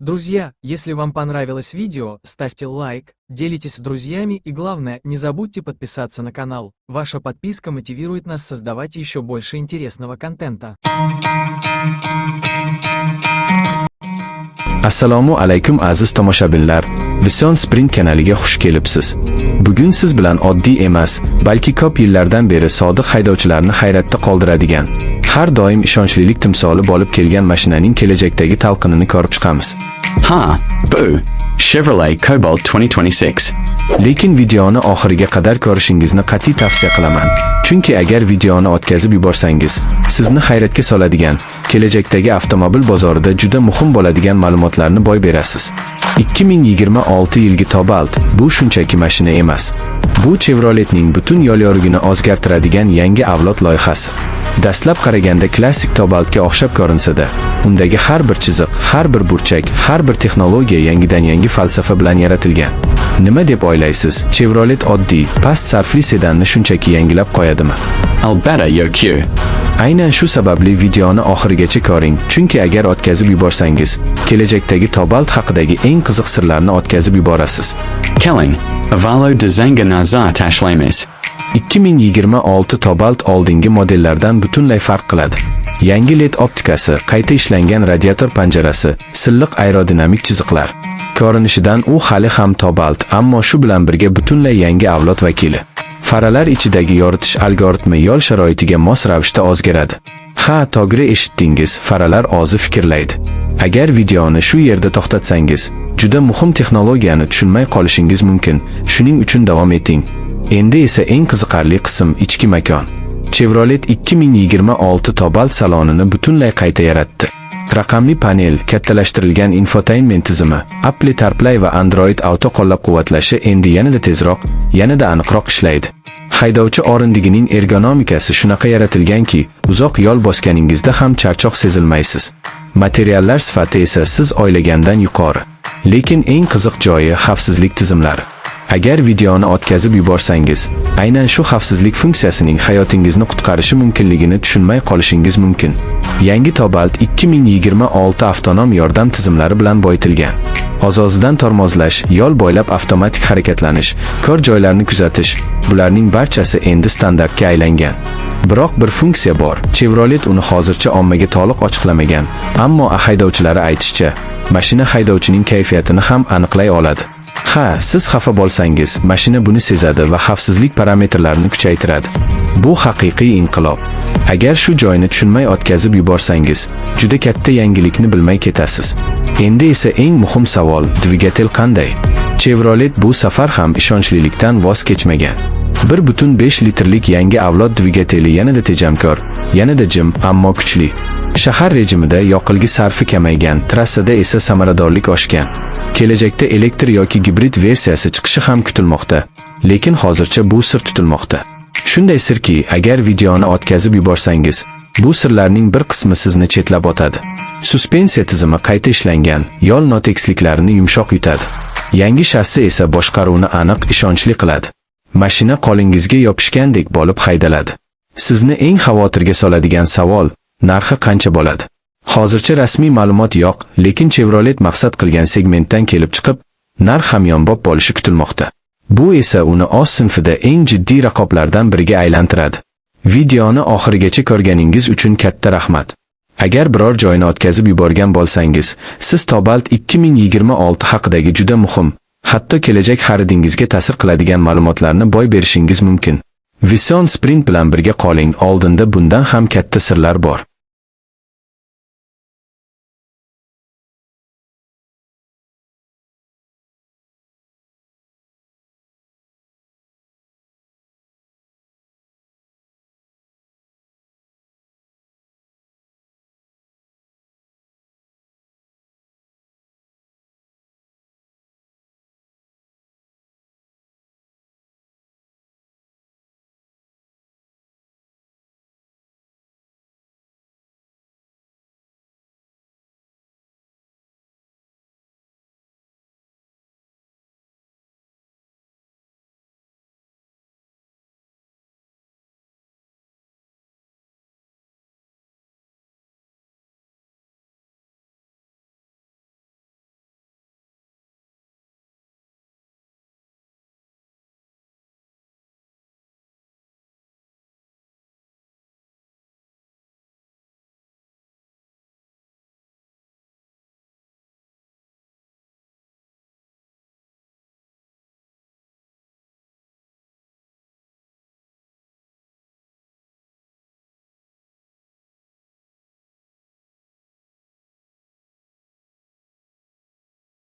Друзья, если вам понравилось видео, ставьте лайк, делитесь с друзьями и главное, не забудьте подписаться на канал. Ваша подписка мотивирует нас создавать еще больше интересного контента. Assalomu alaykum aziz tomoshabinlar. Vision Sprint kanaliga xush kelibsiz. Bugun siz bilan oddiy emas, balki ko'p yillardan beri sodiq haydovchilarni hayratda qoldiradigan, har doim ishonchlilik timsoli bo'lib kelgan mashinaning kelajakdagi talqinini ko'rib chiqamiz. Ha, bu Chevrolet Cobalt 2026. Lekin videoni oxiriga qadar ko'rishingizni qat'iy tavsiya qilaman. Chunki agar videoni o'tkazib yuborsangiz, sizni hayratga soladigan, kelajakdagi avtomobil bozorida juda muhim bo'ladigan ma'lumotlarni boy berasiz. 2026 yilgi Cobalt bu shunchaki mashina emas. Bu Chevroletning butun yo'l yorugini o'zgartiradigan yangi avlod loyihasi. Dastlab qaraganda klassik Cobaltga o'xshab ko'rinsa-da, undagi har bir chiziq, har bir burchak, har bir texnologiya yangi falsafa bilan yaratilgan. Nima deb o'ylaysiz? Chevrolet oddiy, past sarfli sedanni shunchaki yangilab qo'yadimi? Albatta yo'q. Aynan shu sababli videoni oxirigacha ko'ring, chunki agar o'tkazib yuborsangiz, kelajakdagi Cobalt haqidagi eng qiziq sirlarni o'tkazib yuborasiz. Keling, avvalo dizaynga nazar tashlaymiz. 2026 Cobalt oldingi modellardan butunlay farq qiladi. Yangi LED optikasi, qayta ishlangan radiator panjarasi, silliq aerodinamik chiziqlar. Ko'rinishidan u hali ham Cobalt, ammo shu bilan birga butunlay yangi avlod vakili. Faralar ichidagi yoritish algoritmi yo'l sharoitiga mos ravishda o'zgaradi. Ha, to'g'ri eshitdingiz, faralar o'zi fikrlaydi. Agar videoni shu yerda to'xtatsangiz, juda muhim texnologiyani tushunmay qolishingiz mumkin. Shuning uchun davom eting. Endi esa eng qiziqarli qism ichki makon. Chevrolet 2026 Cobalt salonini butunlay qayta yaratdi. Raqamli panel, kattalashtirilgan infotainment tizimi, Apple CarPlay va Android Auto qo'llab-quvvatlashi endi yanada tezroq, yanada aniqroq ishlaydi. Haydovchi o'rindigining ergonomikasi shunaqa yaratilganki, uzoq yo'l bosganingizda ham charchoq sezilmaysiz. Materiallar sifati esa siz o'ylagandan yuqori. Lekin eng qiziq joyi xavfsizlik tizimlari. Agar videoni o'tkazib yuborsangiz, aynan shu xavfsizlik funksiyasining hayotingizni qutqarishi mumkinligini tushunmay qolishingiz mumkin. Yangi Cobalt 2026 avtonom yordam tizimlari bilan boyitilgan. Ozozidan tormozlash, yo'l bo'ylab avtomatik harakatlanish, ko'r joylarni kuzatish, bularning barchasi endi standartga aylangan. Biroq bir funksiya bor. Chevrolet uni hozircha ommaga to'liq ochiqlamagan, ammo haydovchilari aytishicha, mashina haydovchining kayfiyatini ham aniqlay oladi. Ha, siz xafa bo'lsangiz, mashina buni sezadi va xavfsizlik parametrlarini kuchaytiradi. Bu haqiqiy inqilob. Agar shu joyni tushunmay o'tkazib yuborsangiz, juda katta yangilikni bilmay ketasiz. Endi esa eng muhim savol, dvigatel qanday? Chevrolet bu safar ham ishonchlilikdan voz kechmagan. 1.5 litrlik yangi avlod dvigateli yanada tejamkor, yanada jim, ammo kuchli. Shahar rejimida yoqilg'i sarfi kamaygan, trassada esa samaradorlik oshgan. Kelajakda elektr yoki gibrid versiyasi chiqishi ham kutilmoqda, lekin hozircha bu sir tutilmoqda. Shunday sirki, agar videoni o'tkazib yuborsangiz, bu sirlarning bir qismi sizni chetlab o'tadi. Suspensiya tizimi qayta ishlangan, yo'l notekisliklarini yumshoq yutadi. Yangi shassi esa boshqaruvni aniq, ishonchli qiladi. Mashina qo'lingizga yopishgandek bo'lib haydaladi. Sizni eng xavotirga soladigan savol, narxi qancha bo'ladi? Hozircha rasmiy ma'lumot yo'q, lekin Chevrolet maqsad qilgan segmentdan kelib chiqib, narx hamyonbop bo'lishi kutilmoqda. Bu esa uni o'z sinfida eng jiddiy raqoblardan biriga aylantiradi. Videoni oxirigacha ko'rganingiz uchun katta rahmat. Agar biror joyni o'tkazib yuborgan bo'lsangiz, siz Cobalt 2026 haqidagi juda muhim, hatto kelajak xaridingizga ta'sir qiladigan ma'lumotlarni boy berishingiz mumkin. Vision Sprint bilan birga qoling, oldinda bundan ham katta sirlar bor.